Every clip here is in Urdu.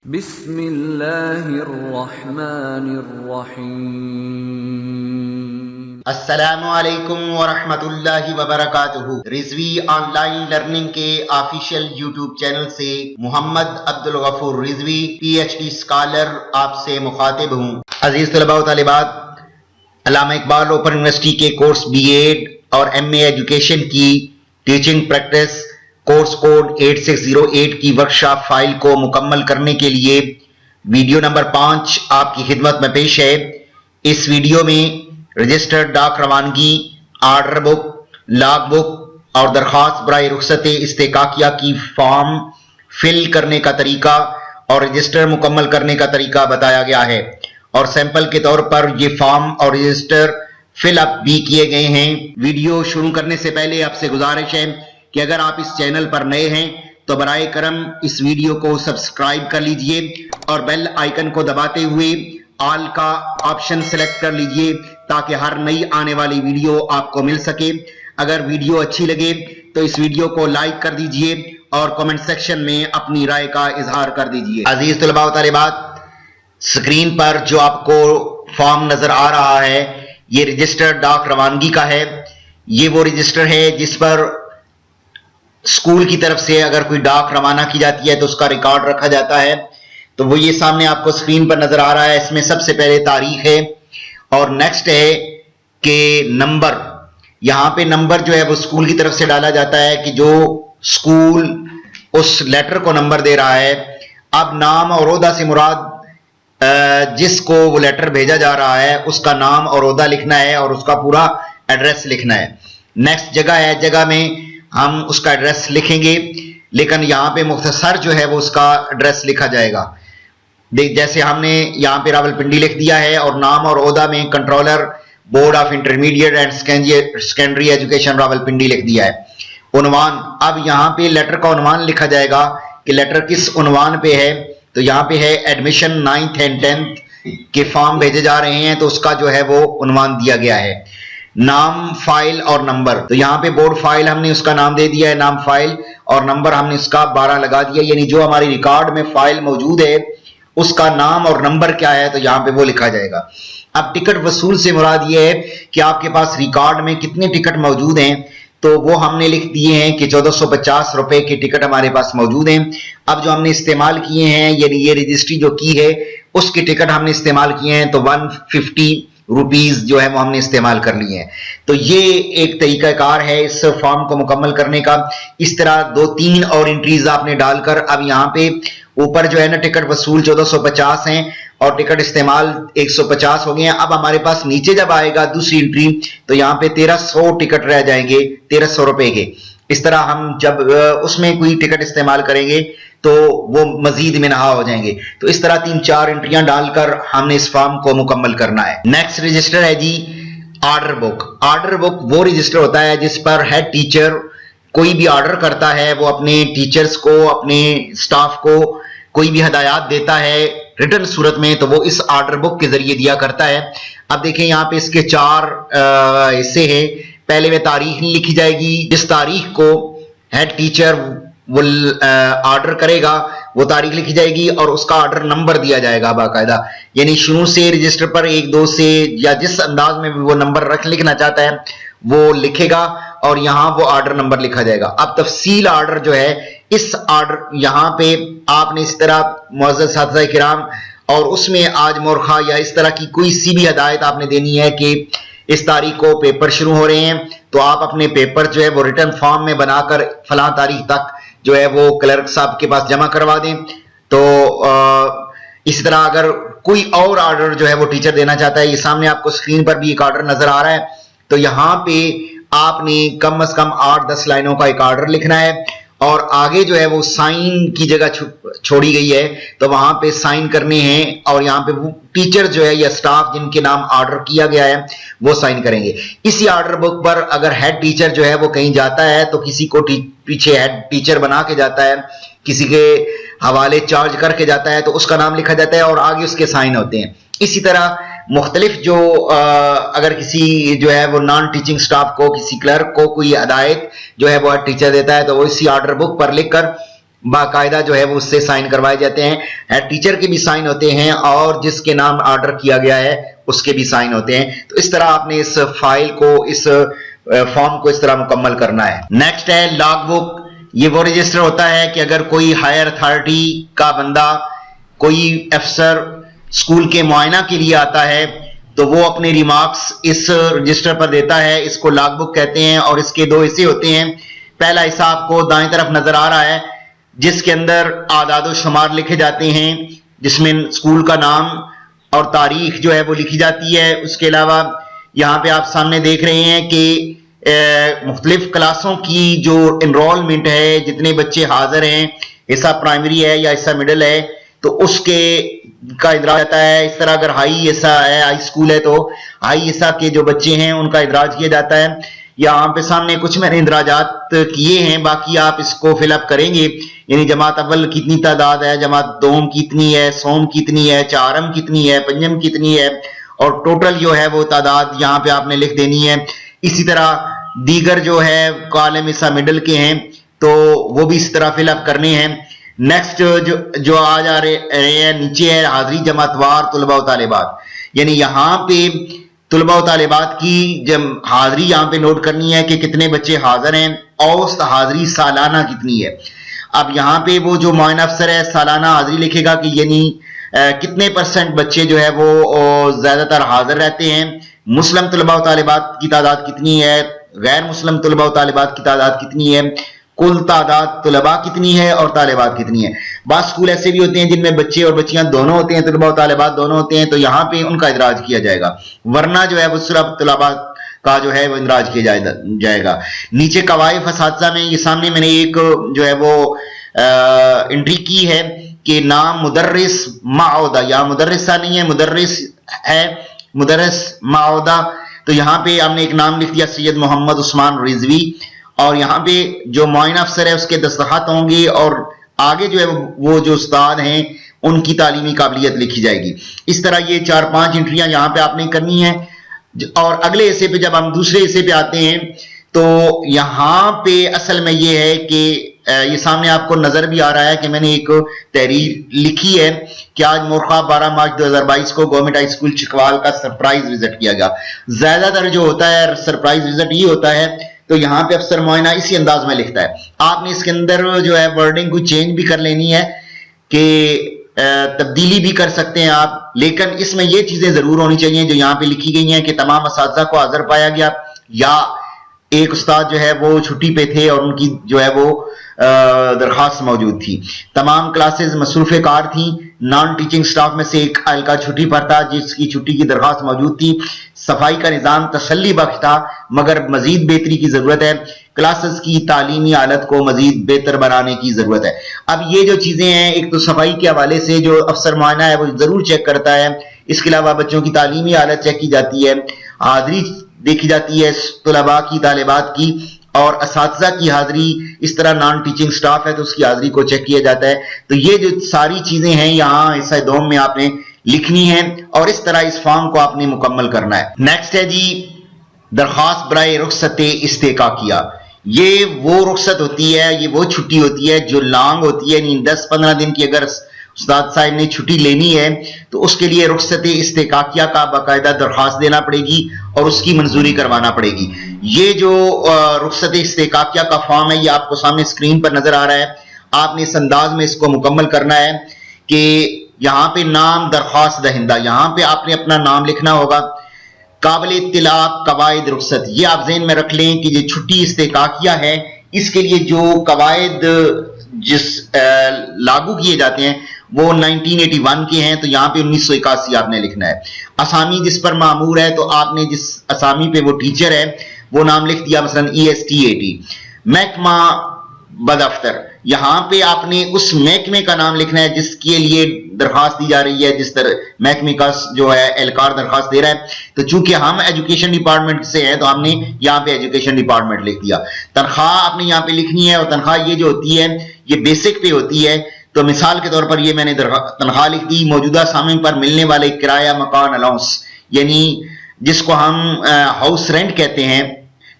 بسم اللہ الرحمن الرحیم۔ السلام علیکم ورحمۃ اللہ وبرکاتہ۔ رضوی آن لائن لرننگ کے آفیشیل یوٹیوب چینل سے محمد عبدالغفور رضوی PhD اسکالر آپ سے مخاطب ہوں۔ عزیز طلباء و طالبات، علامہ اقبال اوپن یونیورسٹی کے کورس BA اور MA ایجوکیشن کی ٹیچنگ پریکٹس کورس کوڈ 8608 کی ورکشاپ فائل کو مکمل کرنے کے لیے ویڈیو نمبر 5 آپ کی خدمت میں پیش ہے۔ اس ویڈیو میں رجسٹرڈ ڈاک روانگی، آرڈر بک، لاگ بک اور درخواست برائے رخصت استحقاقیہ کی فارم فل کرنے کا طریقہ اور رجسٹر مکمل کرنے کا طریقہ بتایا گیا ہے، اور سیمپل کے طور پر یہ فارم اور رجسٹر فل اپ بھی کیے گئے ہیں۔ ویڈیو شروع کرنے سے پہلے آپ سے گزارش ہے کہ اگر آپ اس چینل پر نئے ہیں تو برائے کرم اس ویڈیو کو سبسکرائب کر لیجئے اور بیل آئیکن کو دباتے ہوئے آل کا آپشن سلیکٹ کر لیجئے تاکہ ہر نئی آنے والی ویڈیو آپ کو مل سکے۔ اگر ویڈیو اچھی لگے تو اس ویڈیو کو لائک کر دیجئے اور کمنٹ سیکشن میں اپنی رائے کا اظہار کر دیجئے۔ عزیز طلباء و طالبات، سکرین پر جو آپ کو فارم نظر آ رہا ہے یہ رجسٹر ڈاک روانگی کا ہے۔ یہ وہ رجسٹر ہے جس پر اسکول کی طرف سے اگر کوئی ڈاک روانہ کی جاتی ہے تو اس کا ریکارڈ رکھا جاتا ہے۔ تو وہ یہ سامنے آپ کو سکرین پر نظر آ رہا ہے۔ اس میں سب سے پہلے تاریخ ہے اور نیکسٹ ہے کہ نمبر، یہاں پہ نمبر جو ہے وہ اسکول کی طرف سے ڈالا جاتا ہے کہ جو اسکول اس لیٹر کو نمبر دے رہا ہے۔ اب نام اور عہدہ سے مراد جس کو وہ لیٹر بھیجا جا رہا ہے اس کا نام اور عہدہ لکھنا ہے اور اس کا پورا ایڈریس لکھنا ہے۔ نیکسٹ جگہ ہے، جگہ میں ہم اس کا ایڈریس لکھیں گے، لیکن یہاں پہ مختصر جو ہے وہ اس کا ایڈریس لکھا جائے گا۔ جیسے ہم نے یہاں پہ راولپنڈی لکھ دیا ہے اور نام اور عہدہ میں controller board of intermediate and secondary education Rawalpindi لکھ دیا ہے۔ عنوان، اب یہاں پہ لیٹر کا عنوان لکھا جائے گا کہ لیٹر کس عنوان پہ ہے۔ تو یہاں پہ ہے ایڈمیشن 9th and 10th کے فارم بھیجے جا رہے ہیں تو اس کا جو ہے وہ عنوان دیا گیا ہے۔ نام، فائل اور نمبر، تو یہاں پہ بورڈ فائل ہم نے اس کا نام دے دیا ہے، نام فائل، اور نمبر ہم نے اس کا 12 لگا دیا، یعنی جو ہماری ریکارڈ میں فائل موجود ہے اس کا نام اور نمبر کیا ہے تو یہاں پہ وہ لکھا جائے گا۔ اب ٹکٹ وصول سے مراد یہ ہے کہ آپ کے پاس ریکارڈ میں کتنے ٹکٹ موجود ہیں، تو وہ ہم نے لکھ دیے ہیں کہ 1450 روپے کے ٹکٹ ہمارے پاس موجود ہیں۔ اب جو ہم نے استعمال کیے ہیں، یعنی یہ رجسٹری جو کی ہے اس کے ٹکٹ ہم نے استعمال کیے ہیں تو 150 روپیز جو ہے وہ ہم نے استعمال کر لیے ہیں۔ تو یہ ایک طریقہ کار ہے اس فارم کو مکمل کرنے کا۔ اس طرح 2-3 اور انٹریز آپ نے ڈال کر، اب یہاں پہ اوپر جو ہے نا ٹکٹ وصول 1450 ہیں اور ٹکٹ استعمال 150 ہو گئے ہیں۔ اب ہمارے پاس نیچے جب آئے گا دوسری انٹری تو یہاں پہ 1300 ٹکٹ رہ جائیں گے، 1300 روپے کے۔ اس طرح ہم جب اس میں کوئی ٹکٹ استعمال کریں گے تو وہ مزید منہا ہو جائیں گے۔ تو اس طرح 3-4 انٹریاں ڈال کر ہم نے اس فارم کو مکمل کرنا ہے۔ نیکسٹ رجسٹر ہے جی آرڈر بک۔ آرڈر بک وہ رجسٹر ہوتا ہے جس پر ہیڈ ٹیچر کوئی بھی آرڈر کرتا ہے، وہ اپنے ٹیچرز کو، اپنے سٹاف کو کوئی بھی ہدایات دیتا ہے ریٹن صورت میں تو وہ اس آرڈر بک کے ذریعے دیا کرتا ہے۔ اب دیکھیں یہاں پہ اس کے 4 حصے ہیں۔ پہلے میں تاریخ لکھی جائے گی، جس تاریخ کو ہیڈ ٹیچر وہ آرڈر کرے گا وہ تاریخ لکھی جائے گی اور اس کا آرڈر نمبر دیا جائے گا باقاعدہ، یعنی شروع سے رجسٹر پر 1-2 سے یا جس انداز میں بھی وہ نمبر لکھنا چاہتا ہے وہ لکھے گا اور یہاں وہ آرڈر نمبر لکھا جائے گا۔ اب تفصیل آرڈر جو ہے، اس آرڈر یہاں پہ آپ نے اس طرح معزز اساتذہ کرام اور اس میں آج مورخہ یا اس طرح کی کوئی سی بھی ہدایت آپ نے دینی ہے کہ اس تاریخ کو پیپر شروع ہو رہے ہیں تو آپ اپنے پیپر جو ہے وہ ریٹن فارم میں بنا کر فلاں تاریخ تک جو ہے وہ کلرک صاحب کے پاس جمع کروا دیں۔ تو اسی طرح اگر کوئی اور آرڈر جو ہے وہ ٹیچر دینا چاہتا ہے، یہ سامنے آپ کو سکرین پر بھی ایک آرڈر نظر آ رہا ہے، تو یہاں پہ آپ نے کم از کم 8-10 لائنوں کا ایک آرڈر لکھنا ہے اور آگے جو ہے وہ سائن کی جگہ چھوڑی گئی ہے تو وہاں پہ سائن کرنے ہیں اور یہاں پہ وہ ٹیچر جو ہے یا سٹاف جن کے نام آرڈر کیا گیا ہے وہ سائن کریں گے۔ اسی آرڈر بک پر اگر ہیڈ ٹیچر جو ہے وہ کہیں جاتا ہے تو کسی کو پیچھے ہیڈ ٹیچر بنا کے جاتا ہے، کسی کے حوالے چارج کر کے جاتا ہے تو اس کا نام لکھا جاتا ہے اور آگے اس کے سائن ہوتے ہیں۔ اسی طرح مختلف جو اگر کسی جو ہے وہ نان ٹیچنگ سٹاف کو کسی کلرک کو کوئی ہدایت جو ہے وہ ٹیچر دیتا ہے تو وہ اسی آرڈر بک پر لکھ کر باقاعدہ جو ہے وہ اس سے سائن کروائے جاتے ہیں. ہیڈ ٹیچر کے بھی سائن ہوتے ہیں اور جس کے نام آرڈر کیا گیا ہے اس کے بھی سائن ہوتے ہیں. تو اس طرح آپ نے اس فائل کو اس فارم کو اس طرح مکمل کرنا ہے. نیکسٹ ہے لاگ بک. یہ وہ رجسٹر ہوتا ہے کہ اگر کوئی ہائر اتھارٹی کا بندہ کوئی افسر اسکول کے معائنہ کے لیے آتا ہے تو وہ اپنے ریمارکس اس رجسٹر پر دیتا ہے. اس کو لاگ بک کہتے ہیں اور اس کے دو حصے ہوتے ہیں. پہلا حصہ آپ کو دائیں طرف نظر آ رہا ہے جس کے اندر اعداد و شمار لکھے جاتے ہیں جس میں اسکول کا نام اور تاریخ جو ہے وہ لکھی جاتی ہے. اس کے علاوہ یہاں پہ آپ سامنے دیکھ رہے ہیں کہ مختلف کلاسوں کی جو انرولمنٹ ہے جتنے بچے حاضر ہیں حصہ پرائمری ہے یا حصہ مڈل ہے تو اس کے کا ادراج آتا ہے. اس طرح اگر ہائی حصہ ہے ہائی اسکول ہے تو ہائی حصہ کے جو بچے ہیں ان کا ادراج کیا جاتا ہے. یہاں پہ سامنے کچھ میں نے اندراجات کیے ہیں باقی آپ اس کو فل اپ کریں گے. یعنی جماعت اول کتنی تعداد ہے, جماعت دوم کتنی ہے, سوم کتنی ہے, چارم کتنی ہے, پنجم کتنی ہے اور ٹوٹل جو ہے وہ تعداد یہاں پہ آپ نے لکھ دینی ہے. اسی طرح دیگر جو ہے کالم حصہ مڈل کے ہیں تو وہ بھی اس طرح فل اپ کرنے ہیں. نیکسٹ جو آ جا رہے ہیں نیچے ہے حاضری جماعت وار طلباء و طالبات. یعنی یہاں پہ طلباء و طالبات کی جب حاضری یہاں پہ نوٹ کرنی ہے کہ کتنے بچے حاضر ہیں. اوسط حاضری سالانہ کتنی ہے. اب یہاں پہ وہ جو معائنہ افسر ہے سالانہ حاضری لکھے گا کہ یعنی کتنے % بچے جو ہے وہ زیادہ تر حاضر رہتے ہیں. مسلم طلباء و طالبات کی تعداد کتنی ہے, غیر مسلم طلباء و طالبات کی تعداد کتنی ہے, کل تعداد طلباء کتنی ہے اور طالبات کتنی ہے. بعض اسکول ایسے بھی ہوتے ہیں جن میں بچے اور بچیاں دونوں ہوتے ہیں, طلباء و طالبات دونوں ہوتے ہیں, تو یہاں پہ ان کا ادراج کیا جائے گا. ورنہ جو ہے وہ صرف طلباء کا جو ہے وہ اندراج کیا جائے گا. نیچے قوائف اساتذہ میں یہ سامنے میں نے ایک جو ہے وہ انٹری کی ہے کہ نام مدرس معودہ, یا مدرسہ نہیں ہے مدرس ہے, مدرس معودہ. تو یہاں پہ ہم نے ایک نام لکھ دیا سید محمد عثمان رضوی اور یہاں پہ جو معائنہ افسر ہے اس کے دستخط ہوں گے اور آگے جو ہے وہ جو استاد ہیں ان کی تعلیمی قابلیت لکھی جائے گی. اس طرح یہ 4-5 انٹریاں یہاں پہ آپ نے کرنی ہیں. اور اگلے حصے پہ جب ہم دوسرے حصے پہ آتے ہیں تو یہاں پہ اصل میں یہ ہے کہ یہ سامنے آپ کو نظر بھی آ رہا ہے کہ میں نے ایک تحریر لکھی ہے کہ آج مورخہ 12 مارچ 2022 کو گورنمنٹ ہائی اسکول چکوال کا سرپرائز وزٹ کیا گیا. زیادہ تر جو ہوتا ہے سرپرائز وزٹ یہ ہوتا ہے تو یہاں پہ افسر معائنہ اسی انداز میں لکھتا ہے. آپ نے اس کے اندر جو ہے ورڈنگ کو چینج بھی کر لینی ہے کہ تبدیلی بھی کر سکتے ہیں آپ, لیکن اس میں یہ چیزیں ضرور ہونی چاہیے جو یہاں پہ لکھی گئی ہیں کہ تمام اساتذہ کو حاضر پایا گیا یا ایک استاد جو ہے وہ چھٹی پہ تھے اور ان کی جو ہے وہ درخواست موجود تھی. تمام کلاسز مصروف کار تھیں. نان ٹیچنگ سٹاف میں سے ایک اہلکار چھٹی پر تھا جس کی چھٹی کی درخواست موجود تھی. صفائی کا نظام تسلی بخش تھا مگر مزید بہتری کی ضرورت ہے. کلاسز کی تعلیمی حالت کو مزید بہتر بنانے کی ضرورت ہے. اب یہ جو چیزیں ہیں ایک تو صفائی کے حوالے سے جو افسر معائنہ ہے وہ ضرور چیک کرتا ہے. اس کے علاوہ بچوں کی تعلیمی حالت چیک کی جاتی ہے, حاضری دیکھی جاتی ہے طلباء کی طالبات کی, اور اساتذہ کی حاضری. اس طرح نان ٹیچنگ سٹاف ہے تو اس کی حاضری کو چیک کیا جاتا ہے. تو یہ جو ساری چیزیں ہیں یہاں حصہ دوم میں آپ نے لکھنی ہیں اور اس طرح اس فارم کو آپ نے مکمل کرنا ہے. نیکسٹ ہے جی درخواست برائے رخصت استحقاقیہ. یہ وہ رخصت ہوتی ہے, یہ وہ چھٹی ہوتی ہے جو لانگ ہوتی ہے, یعنی 10-15 دن کی اگر استاد صاحب نے چھٹی لینی ہے تو اس کے لیے رخصت استحقاقیہ کا باقاعدہ درخواست دینا پڑے گی اور اس کی منظوری کروانا پڑے گی. یہ جو رخصت استحقاقیہ کا فارم ہے یہ آپ کو سامنے اسکرین پر نظر آ رہا ہے. آپ نے اس انداز میں اس کو مکمل کرنا ہے کہ یہاں پہ نام درخواست دہندہ, یہاں پہ آپ نے اپنا نام لکھنا ہوگا. قابل اطلاع قواعد رخصت, یہ آپ ذہن میں رکھ لیں کہ یہ چھٹی استحقاقیہ ہے اس کے لیے جو قواعد جس لاگو کیے جاتے ہیں وہ 1981 کے ہیں, تو یہاں پہ 1981 آپ نے لکھنا ہے. اسامی جس پر معمور ہے تو آپ نے جس اسامی پہ وہ ٹیچر ہے وہ نام لکھ دیا مثلا ESTAT. محکمہ بدفتر, یہاں پہ آپ نے اس محکمے کا نام لکھنا ہے جس کے لیے درخواست دی جا رہی ہے, جس طرح محکمے کا جو ہے اہلکار درخواست دے رہا ہے. تو چونکہ ہم ایجوکیشن ڈپارٹمنٹ سے ہیں تو ہم نے یہاں پہ ایجوکیشن ڈپارٹمنٹ لکھ دیا. تنخواہ آپ نے یہاں پہ لکھنی ہے اور تنخواہ یہ جو ہوتی ہے یہ بیسک پہ ہوتی ہے. تو مثال کے طور پر یہ میں نے تنخواہ لکھ دی موجودہ سامعین پر ملنے والے کرایہ مکان الاؤنس, یعنی جس کو ہم ہاؤس رینٹ کہتے ہیں،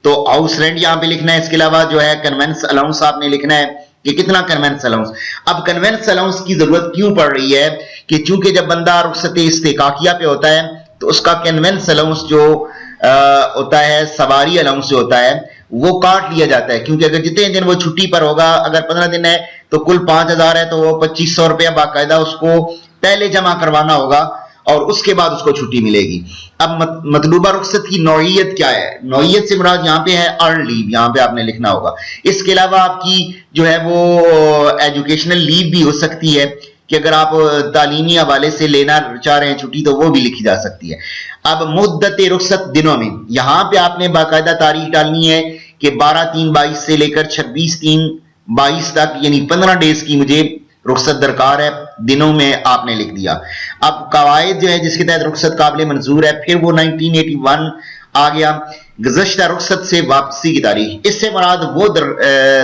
تو ہاؤس رینٹ یہاں پہ لکھنا ہے. اس کے علاوہ جو ہے کنوینس الاؤنس آپ نے لکھنا ہے کہ کتنا کنوینس الاؤنس. اب کنوینس الاؤنس کی ضرورت کیوں پڑ رہی ہے کہ چونکہ جب بندہ رخصت استحقاقیہ پہ ہوتا ہے تو اس کا کنوینس الاؤنس جو ہوتا ہے، سواری الاؤنس جو ہوتا ہے، وہ کاٹ لیا جاتا ہے. کیونکہ اگر جتنے دن وہ چھٹی پر ہوگا، اگر 15 دن ہے تو کل 5000 ہے، تو وہ 2500 روپیہ باقاعدہ اس کو پہلے جمع کروانا ہوگا اور اس کے بعد اس کو چھٹی ملے گی. اب مطلوبہ رخصت کی نوعیت کیا ہے؟ نوعیت سے مراد یہاں پہ ہے ارن لیو، یہاں پہ آپ نے لکھنا ہوگا. اس کے علاوہ آپ کی جو ہے وہ ایجوکیشنل لیو بھی ہو سکتی ہے کہ اگر آپ تعلیمی حوالے سے لینا چاہ رہے ہیں چھٹی تو وہ بھی لکھی جا سکتی ہے. اب مدت رخصت دنوں میں یہاں پہ آپ نے باقاعدہ تاریخ ڈالنی ہے کہ 12/3/22 سے لے کر 26/3/22 تک، یعنی 15 ڈیز کی مجھے رخصت درکار ہے. دنوں میں آپ نے لکھ دیا. اب قواعد جو ہے جس کے تحت رخصت قابل منظور ہے، پھر وہ 1981 آ گیا، گزشتہ رخصت سے واپسی کی تاریخ. اس سے مراد وہ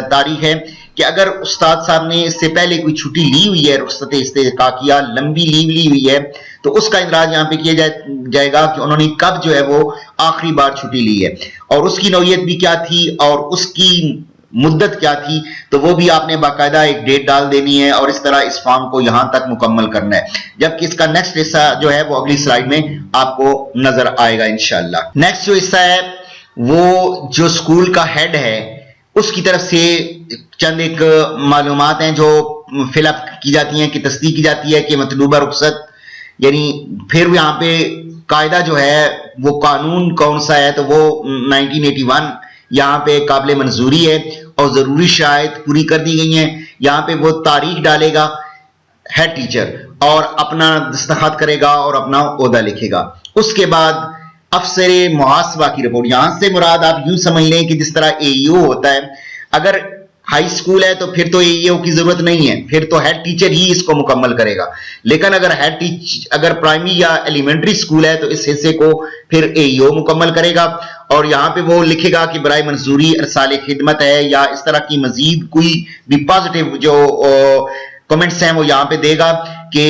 تاریخ ہے کہ اگر استاد صاحب نے اس سے پہلے کوئی چھٹی لی ہوئی ہے، رخصت استحقاقیہ لمبی لیو لی ہوئی ہے، تو اس کا اندراج یہاں پہ کیا جائے گا کہ انہوں نے کب جو ہے وہ آخری بار چھٹی لی ہے، اور اس کی نوعیت بھی کیا تھی اور اس کی مدت کیا تھی، تو وہ بھی آپ نے باقاعدہ ایک ڈیٹ ڈال دینی ہے اور اس طرح اس فارم کو یہاں تک مکمل کرنا ہے. جبکہ اس کا نیکسٹ حصہ جو ہے وہ اگلی سلائیڈ میں آپ کو نظر آئے گا انشاءاللہ. نیکسٹ جو حصہ ہے وہ جو اسکول کا ہیڈ ہے اس کی طرف سے چند ایک معلومات ہیں جو فل اپ کی جاتی ہیں، کہ تصدیق کی جاتی ہے کہ مطلوبہ رخصت، یعنی پھر یہاں پہ قاعدہ جو ہے وہ قانون کون سا ہے، تو وہ 1981 یہاں پہ قابل منظوری ہے اور ضروری شرائط پوری کر دی گئی ہیں. یہاں پہ وہ تاریخ ڈالے گا ہیڈ ٹیچر اور اپنا دستخط کرے گا اور اپنا عہدہ لکھے گا. اس کے بعد افسر محاسبہ کی رپورٹ. یہاں سے مراد آپ یوں سمجھ لیں کہ جس طرح اے ای او ہوتا ہے، اگر ہائی اسکول ہے تو پھر تو اے ای او کی ضرورت نہیں ہے، پھر تو ہیڈ ٹیچر ہی اس کو مکمل کرے گا. لیکن اگر پرائمری یا ایلیمنٹری اسکول ہے تو اس حصے کو پھر اے ای او مکمل کرے گا، اور یہاں پہ وہ لکھے گا کہ برائے منظوری ارسال خدمت ہے، یا اس طرح کی مزید کوئی بھی پازیٹیو جو کمنٹس ہیں وہ یہاں پہ دے گا کہ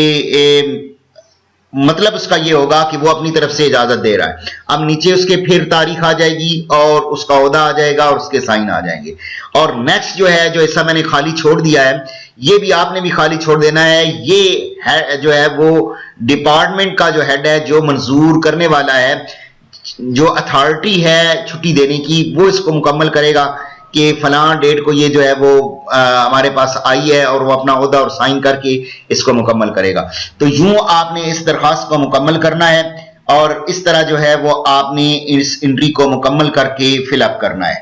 مطلب اس کا یہ ہوگا کہ وہ اپنی طرف سے اجازت دے رہا ہے. اب نیچے اس کے پھر تاریخ آ جائے گی اور اس کا عہدہ آ جائے گا اور اس کے سائن آ جائیں گے. اور نیکسٹ جو ہے، جو ایسا میں نے خالی چھوڑ دیا ہے، یہ بھی آپ نے بھی خالی چھوڑ دینا ہے. یہ جو ہے وہ ڈپارٹمنٹ کا جو ہیڈ ہے، جو منظور کرنے والا ہے، جو اتھارٹی ہے چھٹی دینے کی، وہ اس کو مکمل کرے گا کہ فلاں ڈیٹ کو یہ جو ہے وہ ہمارے پاس آئی ہے، اور وہ اپنا عہدہ اور سائن کر کے اس کو مکمل کرے گا. تو یوں آپ نے اس درخواست کو مکمل کرنا ہے اور اس طرح جو ہے وہ آپ نے اس انٹری کو مکمل کر کے فل اپ کرنا ہے.